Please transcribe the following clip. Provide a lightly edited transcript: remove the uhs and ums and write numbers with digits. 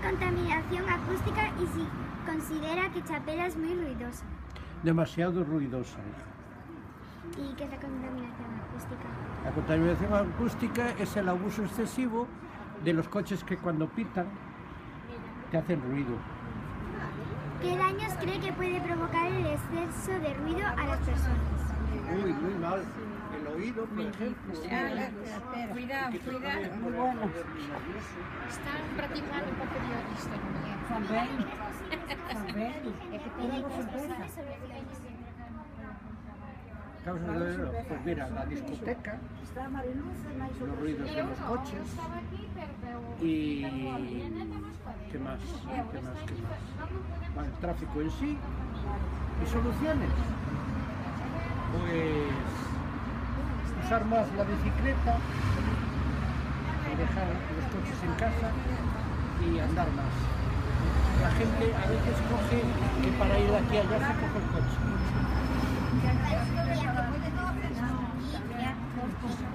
contaminación acústica y si considera que Chapela es muy ruidosa. Demasiado ruidosa, hija. ¿Y qué es la contaminación acústica? La contaminación acústica es el abuso excesivo de los coches que cuando pitan te hacen ruido. ¿Qué daños cree que puede provocar el exceso de ruido a las personas? Uy, muy mal. El oído, por ejemplo. Cuidado, cuidado. Muy bueno. Están practicando un poco de esto. Causa de, pues mira, la discoteca, los ruidos de los coches y ¿qué más? Bueno, el tráfico en sí y soluciones. Pues usar más la bicicleta y dejar los coches en casa y andar más. La gente a veces coge que para ir de aquí a allá se coge el coche.